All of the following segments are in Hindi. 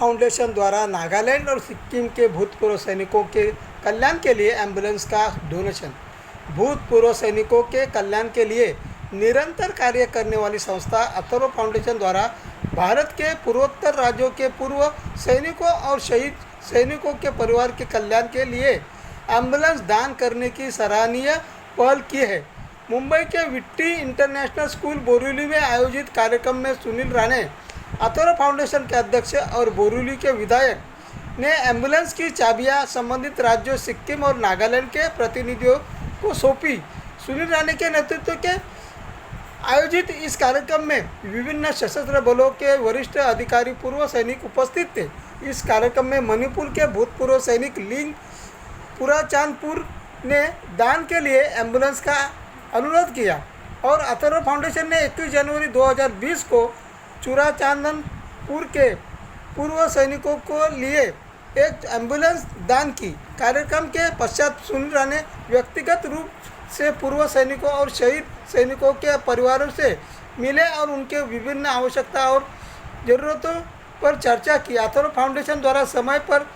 फाउंडेशन द्वारा नागालैंड और सिक्किम के भूतपूर्व सैनिकों के कल्याण के लिए एम्बुलेंस का डोनेशन। भूतपूर्व सैनिकों के कल्याण के लिए निरंतर कार्य करने वाली संस्था अथर्व फाउंडेशन द्वारा भारत के पूर्वोत्तर राज्यों के पूर्व सैनिकों और शहीद सैनिकों के परिवार के कल्याण के लिए एम्बुलेंस दान करने की सराहनीय पहल की है। मुंबई के विट्टी इंटरनेशनल स्कूल बोरीवली में आयोजित कार्यक्रम में सुनील राणे, अथर्व फाउंडेशन के अध्यक्ष और बोरीवली के विधायक ने एम्बुलेंस की चाबियां संबंधित राज्यों सिक्किम और नागालैंड के प्रतिनिधियों को सौंपी। सुनील राणे के नेतृत्व के आयोजित इस कार्यक्रम में विभिन्न सशस्त्र बलों के वरिष्ठ अधिकारी पूर्व सैनिक उपस्थित थे। इस कार्यक्रम में मणिपुर के भूतपूर्व सैनिक लिंग पुराचांदपुर ने दान के लिए एम्बुलेंस का अनुरोध किया और अथर्व फाउंडेशन ने 21 जनवरी 2020 को चूराचांदपुर के पूर्व सैनिकों को लिए एक एम्बुलेंस दान की। कार्यक्रम के पश्चात सुनील राणे व्यक्तिगत रूप से पूर्व सैनिकों और शहीद सैनिकों के परिवारों से मिले और उनके विभिन्न आवश्यकता और ज़रूरतों पर चर्चा की। अथर्व फाउंडेशन द्वारा समय पर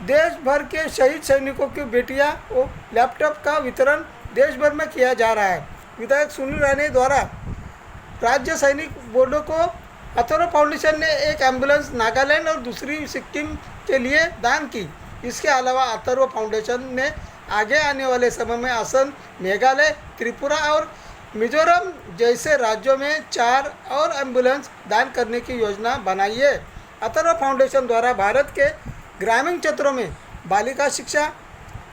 देश भर के शहीद सैनिकों की बेटियां और लैपटॉप का वितरण देश भर में किया जा रहा है। विधायक सुनील राणे द्वारा राज्य सैनिक बोर्डों को अथर्व फाउंडेशन ने एक एम्बुलेंस नागालैंड और दूसरी सिक्किम के लिए दान की। इसके अलावा अथर्व फाउंडेशन ने आगे आने वाले समय में असम, मेघालय, त्रिपुरा और मिजोरम जैसे राज्यों में 4 और एम्बुलेंस दान करने की योजना बनाई है। अथर्व फाउंडेशन द्वारा भारत के ग्रामीण क्षेत्रों में बालिका शिक्षा,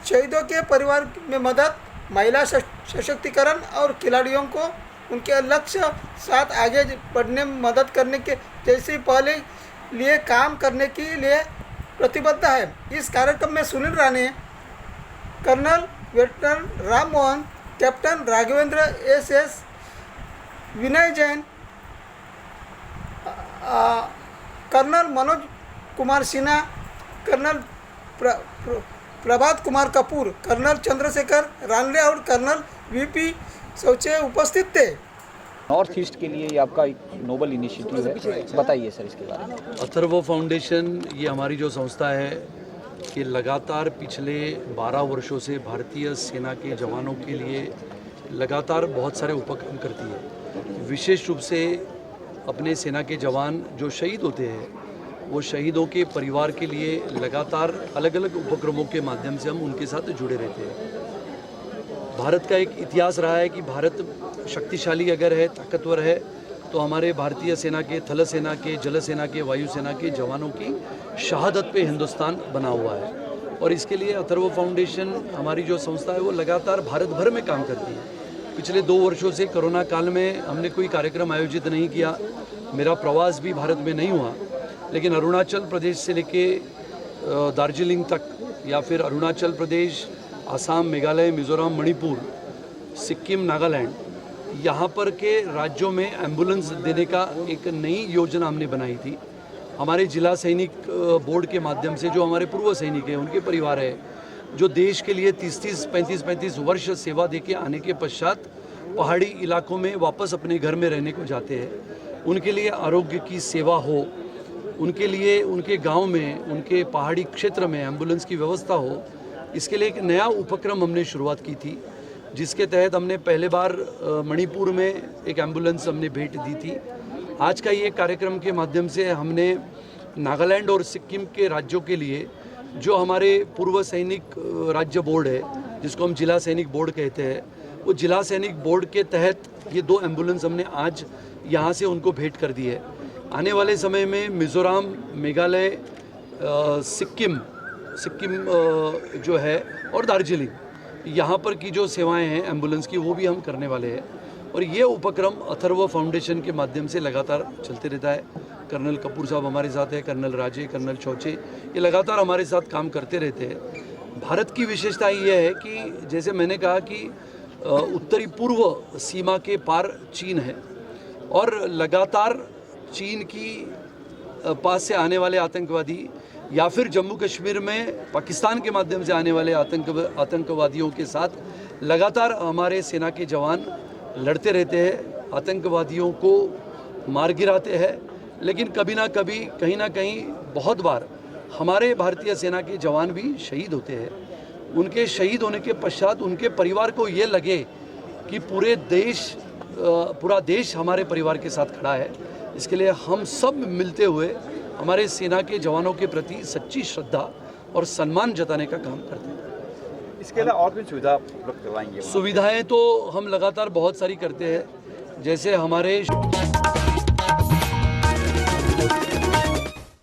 शहीदों के परिवार में मदद, महिला सशक्तिकरण और खिलाड़ियों को उनके लक्ष्य साथ आगे बढ़ने में मदद करने के जैसी पहले लिए काम करने के लिए प्रतिबद्ध है। इस कार्यक्रम में Sunil Rane, colonel veteran Ram Mohan, captain Raghavendra SS, Vinay Jain, colonel Manoj Kumar Sinha, colonel Prabhat Kumar Kapoor, colonel Chandrashekhar Ranle और कर्नल VP सोचे उपस्थित थे। नॉर्थ ईस्ट के लिए ये आपका एक नोबल इनिशिएटिव है, बताइए सर इसके बारे में। अथर्व फाउंडेशन ये हमारी जो संस्था है ये लगातार पिछले 12 वर्षों से भारतीय सेना के जवानों के लिए लगातार बहुत सारे उपक्रम करती है। विशेष रूप से अपने सेना के जवान जो शहीद होते हैं वो शहीदों के परिवार के लिए लगातार अलग अलग उपक्रमों के माध्यम से हम उनके साथ जुड़े रहते हैं। भारत का एक इतिहास रहा है कि भारत शक्तिशाली अगर है, ताकतवर है, तो हमारे भारतीय सेना के, थल सेना के, जल सेना के, वायु सेना के जवानों की शहादत पे हिंदुस्तान बना हुआ है। और इसके लिए अथर्व फाउंडेशन हमारी जो संस्था है वो लगातार भारत भर में काम करती है। पिछले 2 वर्षों से कोरोना काल में हमने कोई कार्यक्रम आयोजित नहीं किया, मेरा प्रवास भी भारत में नहीं हुआ, लेकिन अरुणाचल प्रदेश से लेके दार्जिलिंग तक या फिर अरुणाचल प्रदेश, आसाम, मेघालय, मिजोरम, मणिपुर, सिक्किम, नागालैंड, यहाँ पर के राज्यों में एम्बुलेंस देने का एक नई योजना हमने बनाई थी। हमारे जिला सैनिक बोर्ड के माध्यम से जो हमारे पूर्व सैनिक हैं, उनके परिवार है, जो देश के लिए 30-30, 35-35 वर्ष सेवा दे के आने के पश्चात पहाड़ी इलाकों में वापस अपने घर में रहने को जाते हैं, उनके लिए आरोग्य की सेवा हो, उनके लिए उनके गांव में, उनके पहाड़ी क्षेत्र में एम्बुलेंस की व्यवस्था हो, इसके लिए एक नया उपक्रम हमने शुरुआत की थी, जिसके तहत हमने पहले बार मणिपुर में एक एम्बुलेंस हमने भेंट दी थी। आज का ये कार्यक्रम के माध्यम से हमने नागालैंड और सिक्किम के राज्यों के लिए जो हमारे पूर्व सैनिक राज्य बोर्ड है, जिसको हम जिला सैनिक बोर्ड कहते हैं, वो जिला सैनिक बोर्ड के तहत ये 2 एम्बुलेंस हमने आज यहाँ से उनको भेंट कर दी है। आने वाले समय में मिज़ोरम, मेघालय, सिक्किम जो है और दार्जिलिंग, यहाँ पर की जो सेवाएं हैं एम्बुलेंस की, वो भी हम करने वाले हैं। और ये उपक्रम अथर्व फाउंडेशन के माध्यम से लगातार चलते रहता है। कर्नल कपूर साहब हमारे साथ हैं, कर्नल राजे, कर्नल चौचे, ये लगातार हमारे साथ काम करते रहते हैं। भारत की विशेषता ये है कि जैसे मैंने कहा कि उत्तरी पूर्व सीमा के पार चीन है और लगातार चीन की पास से आने वाले आतंकवादी या फिर जम्मू कश्मीर में पाकिस्तान के माध्यम से आने वाले आतंकवादियों के साथ लगातार हमारे सेना के जवान लड़ते रहते हैं, आतंकवादियों को मार गिराते हैं, लेकिन कभी ना कभी कहीं ना कहीं बहुत बार हमारे भारतीय सेना के जवान भी शहीद होते हैं। उनके शहीद होने के पश्चात उनके परिवार को ये लगे कि पूरा देश हमारे परिवार के साथ खड़ा है। इसके लिए हम सब मिलते हुए हमारे सेना के जवानों के प्रति सच्ची श्रद्धा और सम्मान जताने का काम करते हैं। इसके अलावा और भी सुविधा उपलब्ध करवाएंगे? सुविधाएं तो हम लगातार बहुत सारी करते हैं, जैसे हमारे